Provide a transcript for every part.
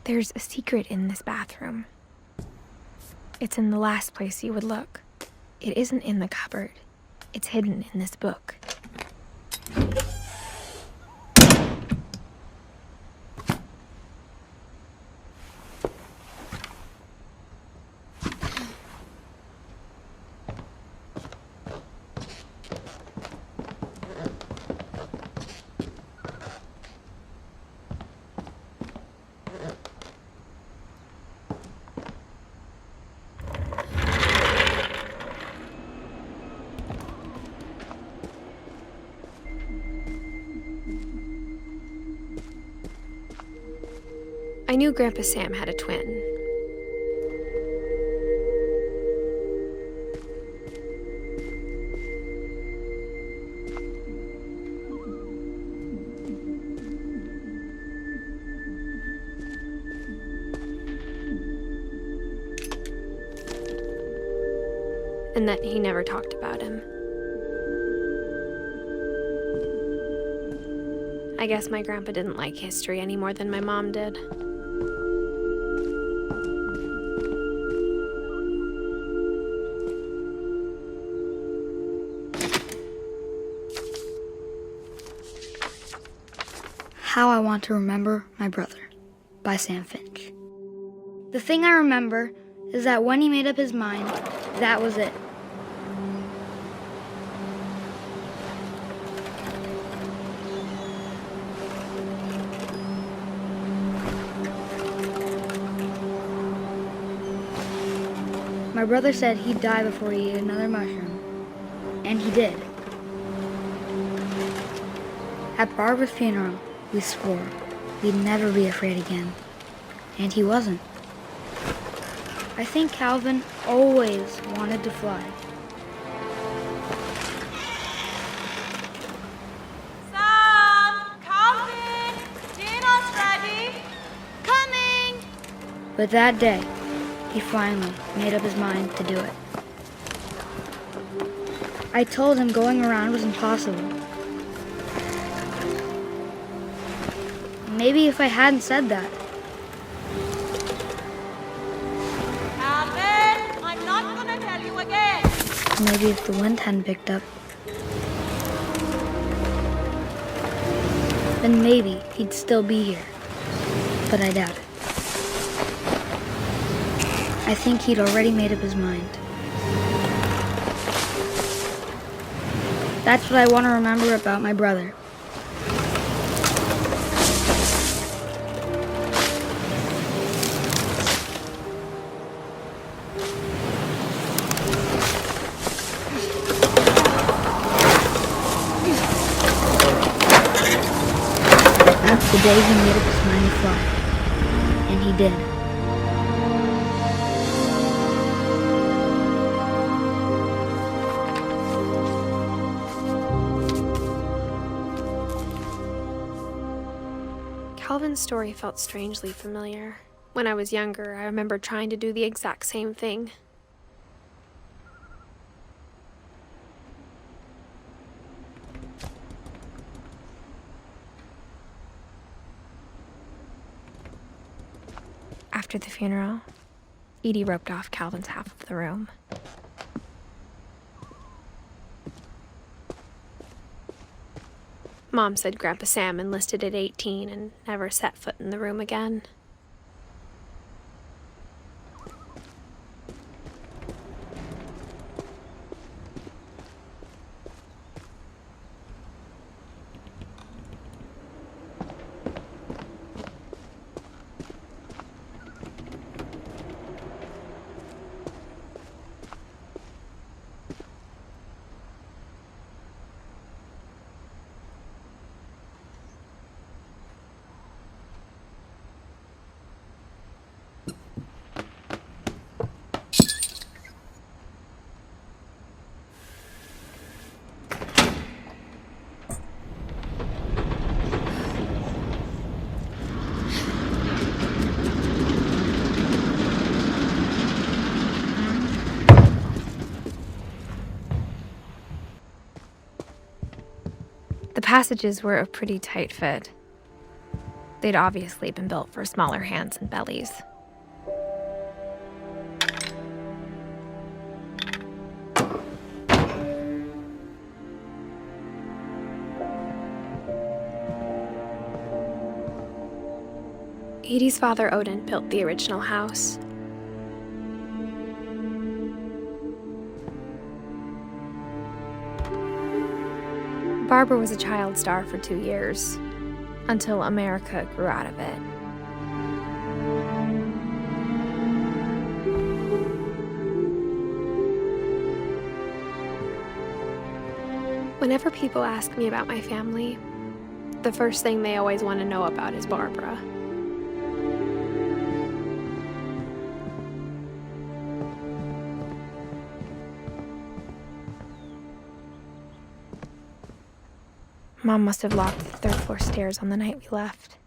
There's a secret in this bathroom. It's in the last place you would look. It isn't in the cupboard. It's hidden in this book. I knew Grandpa Sam had a twin. And that he never talked about him. I guess my grandpa didn't like history any more than my mom did. How I Want to Remember My Brother by Sam Finch. The thing I remember is that when he made up his mind, that was it. My brother said he'd die before he ate another mushroom, and he did. At Barbara's funeral, we swore we'd never be afraid again, and he wasn't. I think Calvin always wanted to fly. Sam! Calvin! Dinner's ready! Coming! But that day, he finally made up his mind to do it. I told him going around was impossible. Maybe if I hadn't said that. Calvin! I'm not gonna tell you again! Maybe if the wind hadn't picked up. Then maybe he'd still be here. But I doubt it. I think he'd already made up his mind. That's what I want to remember about my brother. That's the day he made up his mind to fly. And he did. Calvin's story felt strangely familiar. When I was younger, I remember trying to do the exact same thing. After the funeral, Edie roped off Calvin's half of the room. Mom said Grandpa Sam enlisted at 18 and never set foot in the room again. The passages were a pretty tight fit. They'd obviously been built for smaller hands and bellies. Edie's father, Odin, built the original house. Barbara was a child star for 2 years, until America grew out of it. Whenever people ask me about my family, the first thing they always want to know about is Barbara. Mom must have locked the third-floor stairs on the night we left.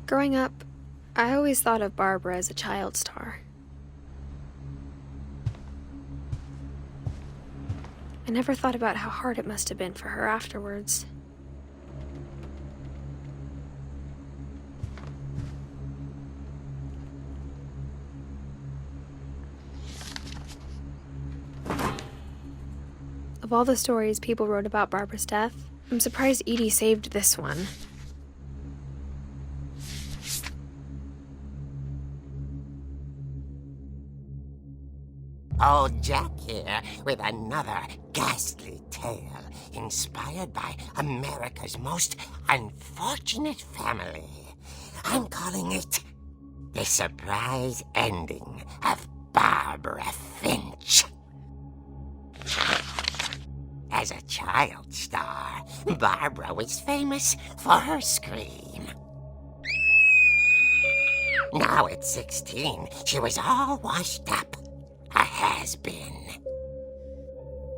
Growing up, I always thought of Barbara as a child star. I never thought about how hard it must have been for her afterwards. Of all the stories people wrote about Barbara's death, I'm surprised Edie saved this one. Old Jack here with another ghastly tale inspired by America's most unfortunate family. I'm calling it The Surprise Ending of Barbara Finch. As a child star, Barbara was famous for her scream. Now at 16, she was all washed up. A has-been.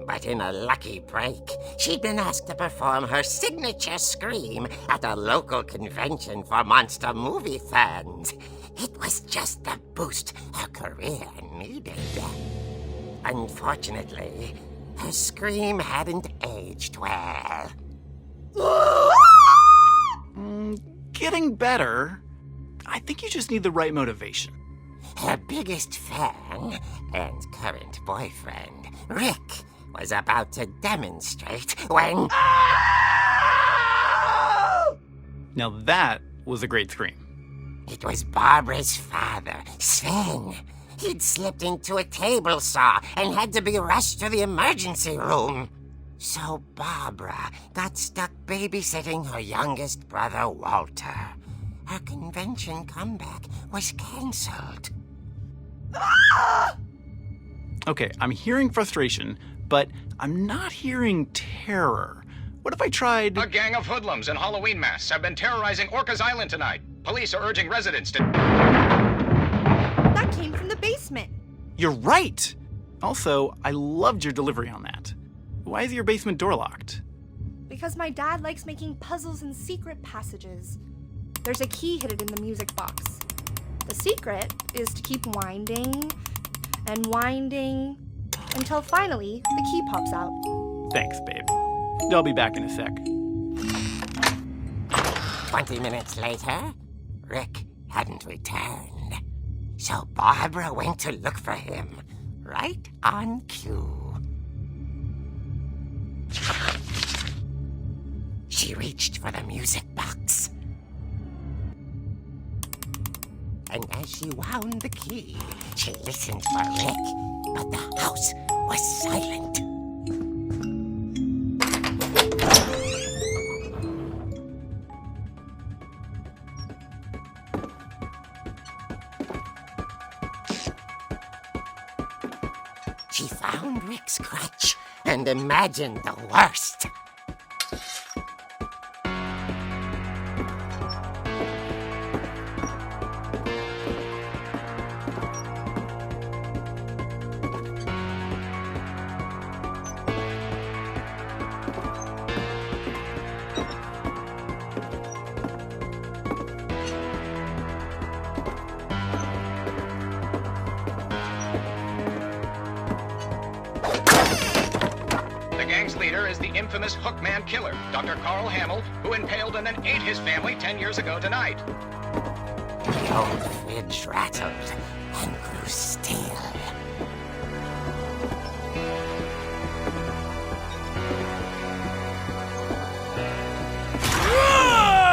But in a lucky break, she'd been asked to perform her signature scream at a local convention for monster movie fans. It was just the boost her career needed. Unfortunately, her scream hadn't aged well. Getting better. I think you just need the right motivation. Her biggest fan and current boyfriend, Rick, was about to demonstrate when... Now that was a great scream. It was Barbara's father, Sven. He'd slipped into a table saw and had to be rushed to the emergency room. So Barbara got stuck babysitting her youngest brother, Walter. Her convention comeback was cancelled. Okay, I'm hearing frustration, but I'm not hearing terror. What if I tried... A gang of hoodlums in Halloween masks have been terrorizing Orcas Island tonight. Police are urging residents to... That came from the basement. You're right! Also, I loved your delivery on that. Why is your basement door locked? Because my dad likes making puzzles and secret passages. There's a key hidden in the music box. The secret is to keep winding and winding until finally the key pops out. Thanks, babe. I'll be back in a sec. 20 minutes later, Rick hadn't returned. So Barbara went to look for him, right on cue. She reached for the music box. And as she wound the key, she listened for Rick, but the house was silent. She found Rick's crutch and imagined the worst. infamous Hookman killer, Dr. Carl Hamill, who impaled and then ate his family 10 years ago tonight. The old fridge rattled and grew still.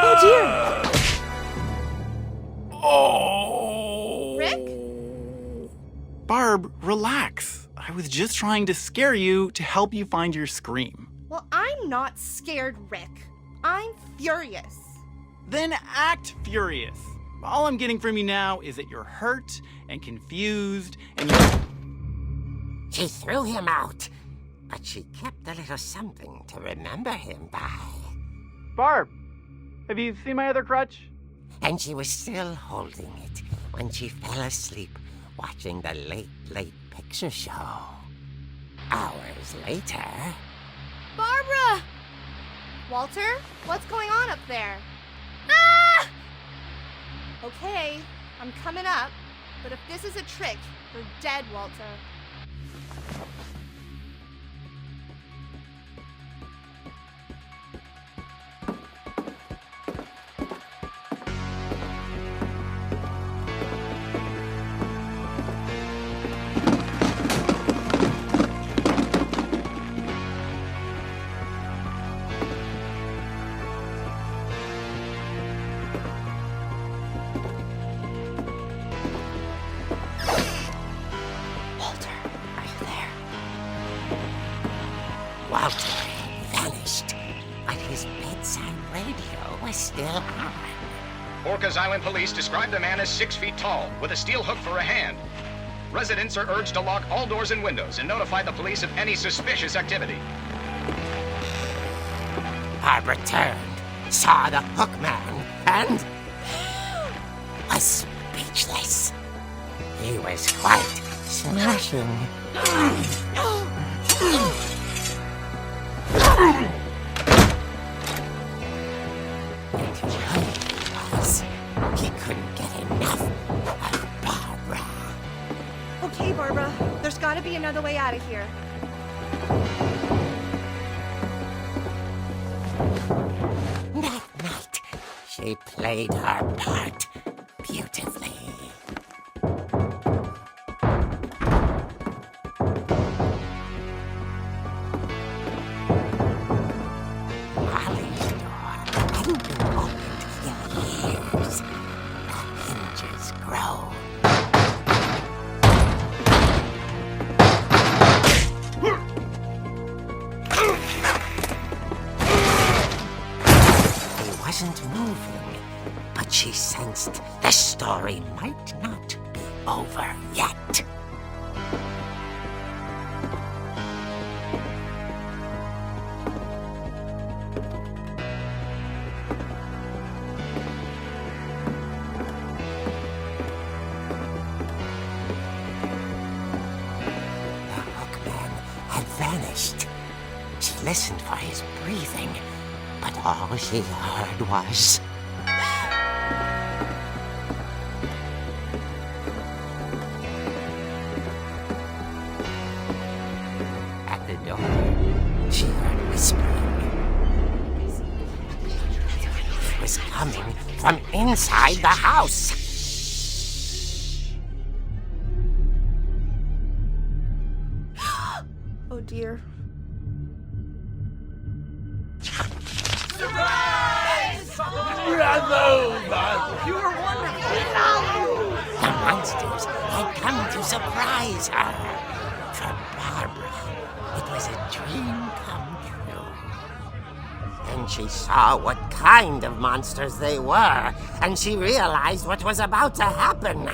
Oh dear! Oh! Rick? Barb, relax. I was just trying to scare you to help you find your scream. Well, I'm not scared, Rick. I'm furious. Then act furious. All I'm getting from you now is that you're hurt and confused and you're... She threw him out, but she kept a little something to remember him by. Barb, have you seen my other crutch? And she was still holding it when she fell asleep watching the late picture show. Hours later... Barbara! Walter, what's going on up there? Ah! Okay, I'm coming up, but if this is a trick, you're dead, Walter. Walter vanished, but his bedside radio was still on. Orcas Island police describe the man as 6 feet tall, with a steel hook for a hand. Residents are urged to lock all doors and windows and notify the police of any suspicious activity. Barbara turned, saw the hook man, and was speechless. He was quite smashing. And he was. He couldn't get enough of Barbara. Okay, Barbara, there's gotta be another way out of here. That night, she played her part beautifully. Molly's door hadn't been opened in years. The hinges groaned. He wasn't moving, but she sensed the story might not be over yet. The hookman had vanished. She listened for his breathing, but all she heard was... At the door, she heard whispering. It was coming from inside the house. Oh dear. The monsters had come to surprise her. For Barbara, it was a dream come true. Then she saw what kind of monsters they were, and she realized what was about to happen.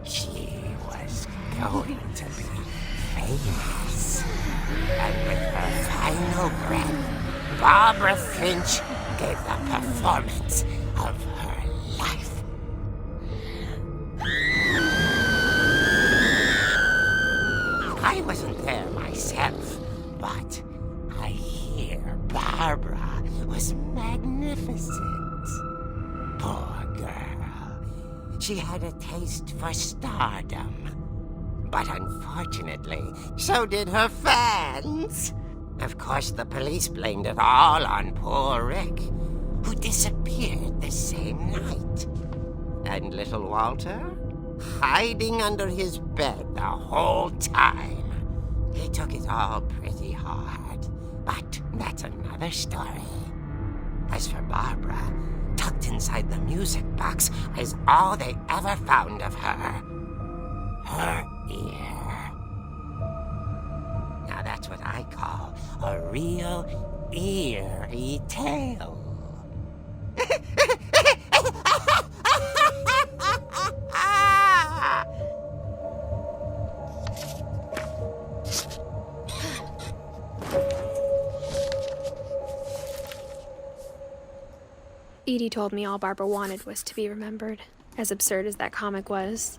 She was going to be famous. And with her final breath, Barbara Finch gave the performance of her life. I wasn't there myself, but I hear Barbara was magnificent. Poor girl. She had a taste for stardom. But unfortunately, so did her fans. Of course, the police blamed it all on poor Rick, who disappeared the same night. And little Walter? Hiding under his bed the whole time. He took it all pretty hard, but that's another story. As for Barbara, tucked inside the music box is all they ever found of her. Her ear. Now that's what I call a real eerie tale. Edie told me all Barbara wanted was to be remembered, as absurd as that comic was.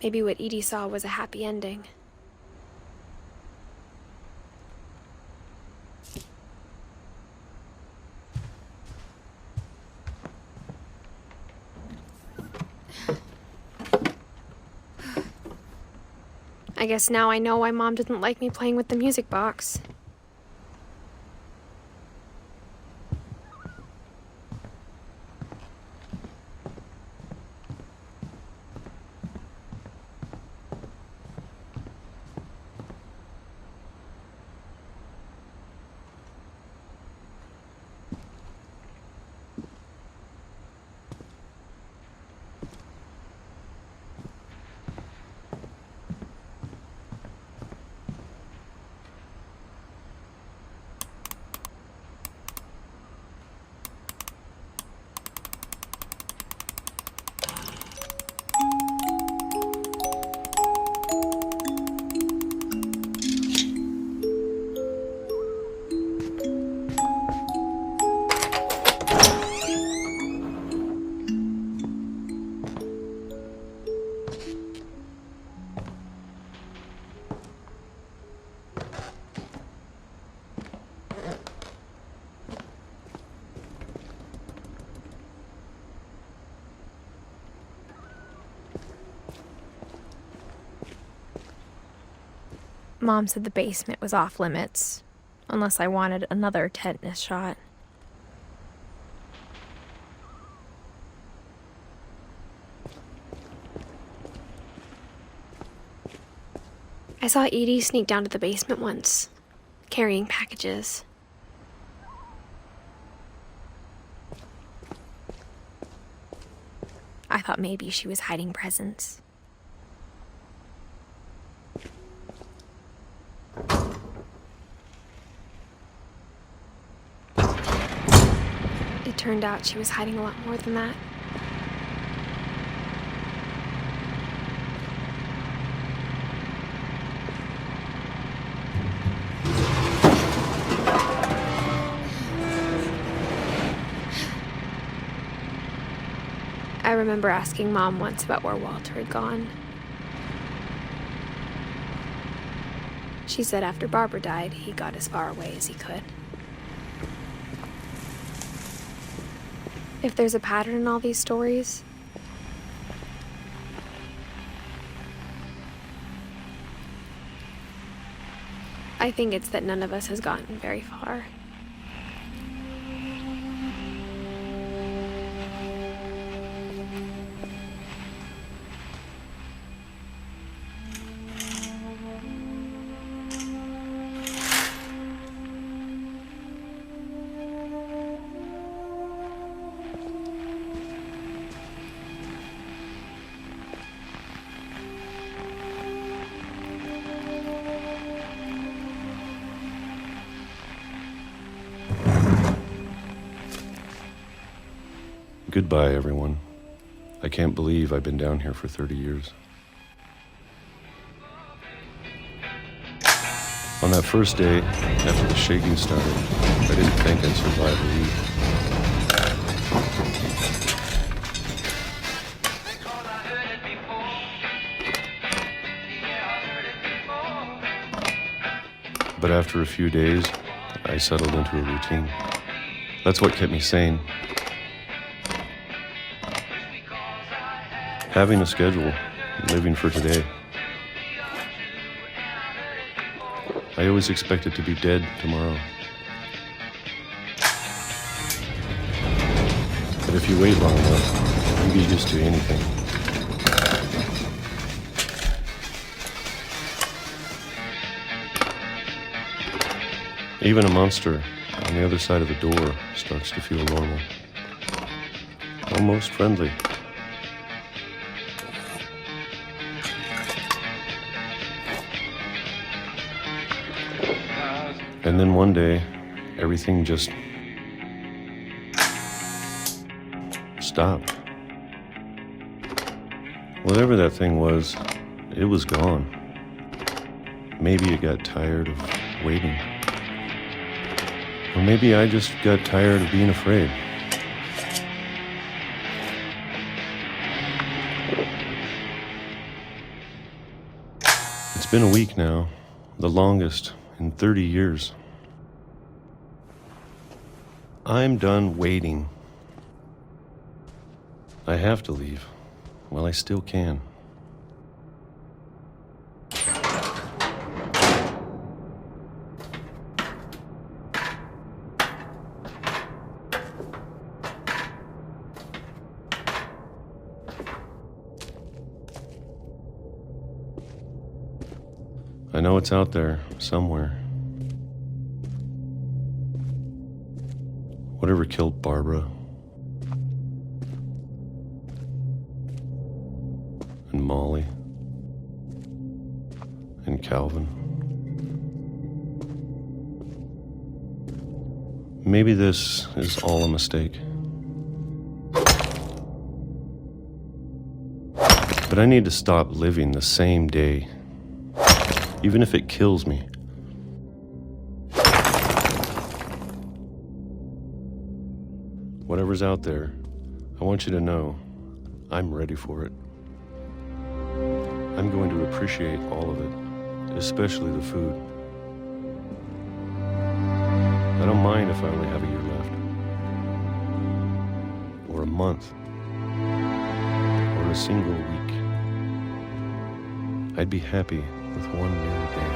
Maybe what Edie saw was a happy ending. I guess now I know why Mom didn't like me playing with the music box. Mom said the basement was off limits, unless I wanted another tetanus shot. I saw Edie sneak down to the basement once, carrying packages. I thought maybe she was hiding presents. It turned out she was hiding a lot more than that. I remember asking Mom once about where Walter had gone. She said after Barbara died, he got as far away as he could. If there's a pattern in all these stories, I think it's that none of us has gotten very far. Goodbye, everyone. I can't believe I've been down here for 30 years. On that first day, after the shaking started, I didn't think I'd survive a week. But after a few days, I settled into a routine. That's what kept me sane. Having a schedule, living for today. I always expected to be dead tomorrow. But if you wait long enough, you get used to anything. Even a monster on the other side of the door starts to feel normal. Almost friendly. And then one day, everything just stopped. Whatever that thing was, it was gone. Maybe it got tired of waiting. Or maybe I just got tired of being afraid. It's been a week now, the longest in 30 years. I'm done waiting. I have to leave while I still can. I know it's out there somewhere. Whatever killed Barbara and Molly and Calvin. Maybe this is all a mistake. But I need to stop living the same day, even if it kills me. Whatever's out there, I want you to know I'm ready for it. I'm going to appreciate all of it, especially the food. I don't mind if I only have a year left, or a month, or a single week. I'd be happy with one mere day.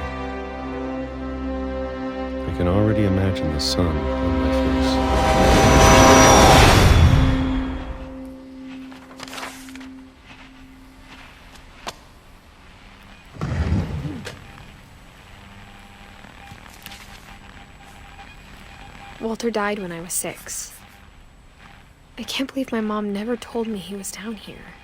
I can already imagine the sun on my face. Walter died when I was 6. I can't believe my mom never told me he was down here.